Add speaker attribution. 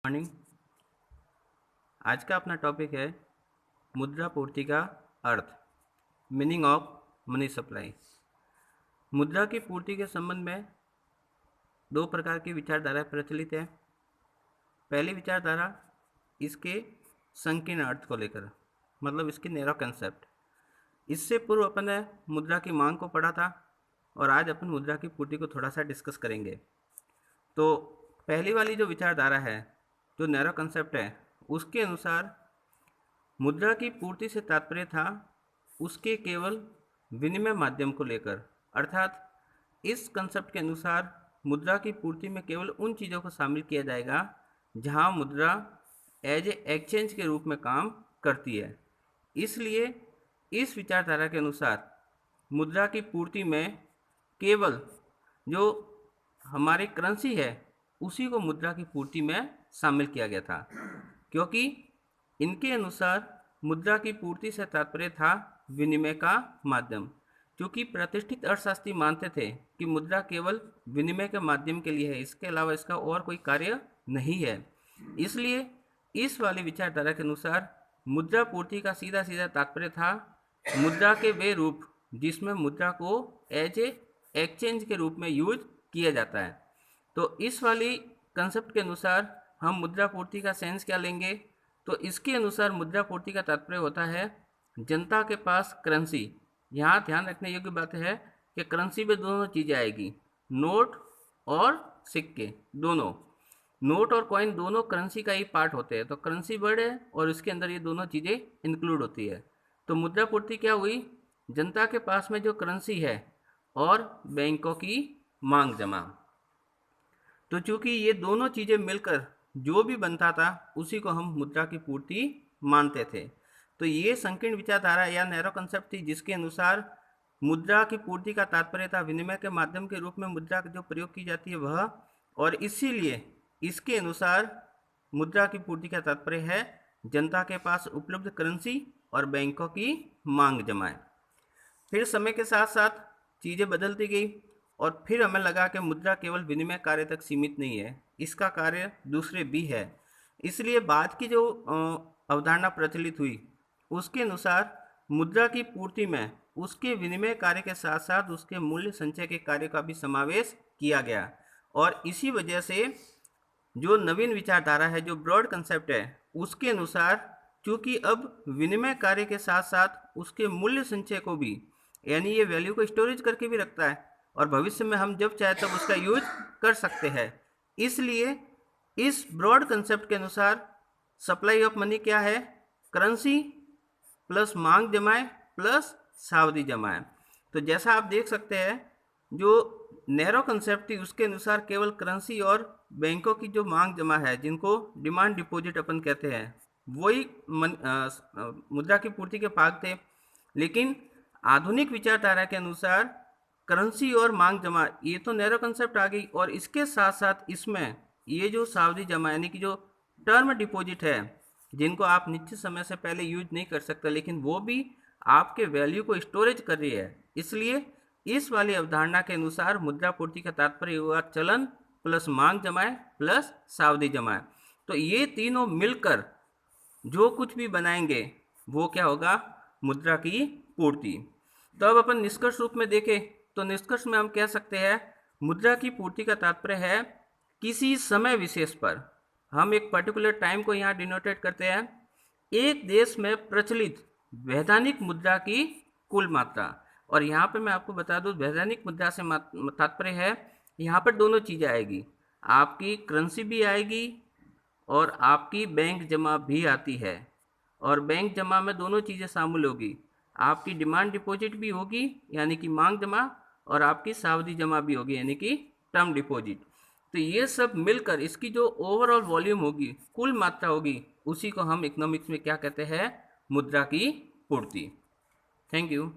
Speaker 1: Morning. आज का अपना टॉपिक है मुद्रा पूर्ति का अर्थ, मीनिंग ऑफ मनी सप्लाई। मुद्रा की पूर्ति के संबंध में दो प्रकार की विचारधारा प्रचलित है। पहली विचारधारा इसके संकीर्ण अर्थ को लेकर, मतलब इसकी नैरो कंसेप्ट। इससे पूर्व अपन ने मुद्रा की मांग को पढ़ा था और आज अपन मुद्रा की पूर्ति को थोड़ा सा डिस्कस करेंगे। तो पहली वाली जो विचारधारा है, जो नैरो कंसेप्ट है, उसके अनुसार मुद्रा की पूर्ति से तात्पर्य था उसके केवल विनिमय माध्यम को लेकर, अर्थात इस कंसेप्ट के अनुसार मुद्रा की पूर्ति में केवल उन चीज़ों को शामिल किया जाएगा जहां मुद्रा एज ए एक्सचेंज के रूप में काम करती है। इसलिए इस विचारधारा के अनुसार मुद्रा की पूर्ति में केवल जो हमारी करेंसी है उसी को मुद्रा की पूर्ति में शामिल किया गया था, क्योंकि इनके अनुसार मुद्रा की पूर्ति से तात्पर्य था विनिमय का माध्यम। क्योंकि प्रतिष्ठित अर्थशास्त्री मानते थे कि मुद्रा केवल विनिमय के माध्यम के लिए है, इसके अलावा इसका और कोई कार्य नहीं है। इसलिए इस वाली विचारधारा के अनुसार मुद्रा पूर्ति का सीधा सीधा तात्पर्य था मुद्रा के वे रूप जिसमें मुद्रा को एज ए एक्सचेंज के रूप में यूज किया जाता है। तो इस वाली कंसेप्ट के अनुसार हम मुद्रा पूर्ति का सेंस क्या लेंगे, तो इसके अनुसार मुद्रा पूर्ति का तात्पर्य होता है जनता के पास करेंसी। यहाँ ध्यान रखने योग्य बात है कि करेंसी में दोनों चीज़ें आएगी, नोट और सिक्के। दोनों नोट और कॉइन दोनों करेंसी का ही पार्ट होते हैं। तो करेंसी वर्ड है और इसके अंदर ये दोनों चीज़ें इंक्लूड होती है। तो मुद्रा पूर्ति क्या हुई, जनता के पास में जो करेंसी है और बैंकों की मांग जमा। तो चूंकि ये दोनों चीज़ें मिलकर जो भी बनता था उसी को हम मुद्रा की पूर्ति मानते थे। तो ये संकीर्ण विचारधारा या नैरो कंसेप्ट थी, जिसके अनुसार मुद्रा की पूर्ति का तात्पर्य था विनिमय के माध्यम के रूप में मुद्रा का जो प्रयोग की जाती है वह, और इसीलिए इसके अनुसार मुद्रा की पूर्ति का तात्पर्य है जनता के पास उपलब्ध करेंसी और बैंकों की मांग जमाए। फिर समय के साथ साथ चीज़ें बदलती गई और फिर हमें लगा कि मुद्रा केवल विनिमय कार्य तक सीमित नहीं है, इसका कार्य दूसरे भी है। इसलिए बाद की जो अवधारणा प्रचलित हुई उसके अनुसार मुद्रा की पूर्ति में उसके विनिमय कार्य के साथ साथ उसके मूल्य संचय के कार्य का भी समावेश किया गया। और इसी वजह से जो नवीन विचारधारा है, जो ब्रॉड कंसेप्ट है, उसके अनुसार चूँकि अब विनिमय कार्य के साथ साथ उसके मूल्य संचय को भी, यानी ये वैल्यू को स्टोरेज करके भी रखता है और भविष्य में हम जब चाहे तब उसका यूज कर सकते हैं। इसलिए इस ब्रॉड कंसेप्ट के अनुसार सप्लाई ऑफ मनी क्या है, करेंसी प्लस मांग जमाए प्लस सावधि जमाए। तो जैसा आप देख सकते हैं, जो नैरो कंसेप्ट थी उसके अनुसार केवल करेंसी और बैंकों की जो मांग जमा है, जिनको डिमांड डिपॉजिट अपन कहते हैं, वही मुद्रा की पूर्ति के भाग थे। लेकिन आधुनिक विचारधारा के अनुसार करेंसी और मांग जमा ये तो नैरो कंसेप्ट आ गई, और इसके साथ साथ इसमें ये जो सावधि जमा यानी कि जो टर्म डिपॉजिट है, जिनको आप निश्चित समय से पहले यूज नहीं कर सकते, लेकिन वो भी आपके वैल्यू को स्टोरेज कर रही है। इसलिए इस वाली अवधारणा के अनुसार मुद्रा पूर्ति का तात्पर्य हुआ चलन प्लस मांग जमाए प्लस सावधि जमाए। तो ये तीनों मिलकर जो कुछ भी बनाएंगे वो क्या होगा, मुद्रा की पूर्ति। तो अब अपन निष्कर्ष रूप में देखें तो निष्कर्ष में हम कह सकते हैं मुद्रा की पूर्ति का तात्पर्य है किसी समय विशेष पर, हम एक पर्टिकुलर टाइम को यहाँ डिनोटेट करते हैं, एक देश में प्रचलित वैधानिक मुद्रा की कुल मात्रा। और यहाँ पे मैं आपको बता दूँ वैधानिक मुद्रा से तात्पर्य है यहाँ पर दोनों चीज़ें आएगी, आपकी करेंसी भी आएगी और आपकी बैंक जमा भी आती है। और बैंक जमा में दोनों चीज़ें शामिल होगी, आपकी डिमांड डिपॉजिट भी होगी यानी कि मांग जमा, और आपकी सावधि जमा भी होगी यानी कि टर्म डिपॉजिट। तो ये सब मिलकर इसकी जो ओवरऑल वॉल्यूम होगी, कुल मात्रा होगी, उसी को हम इकोनॉमिक्स में क्या कहते हैं, मुद्रा की पूर्ति। Thank you.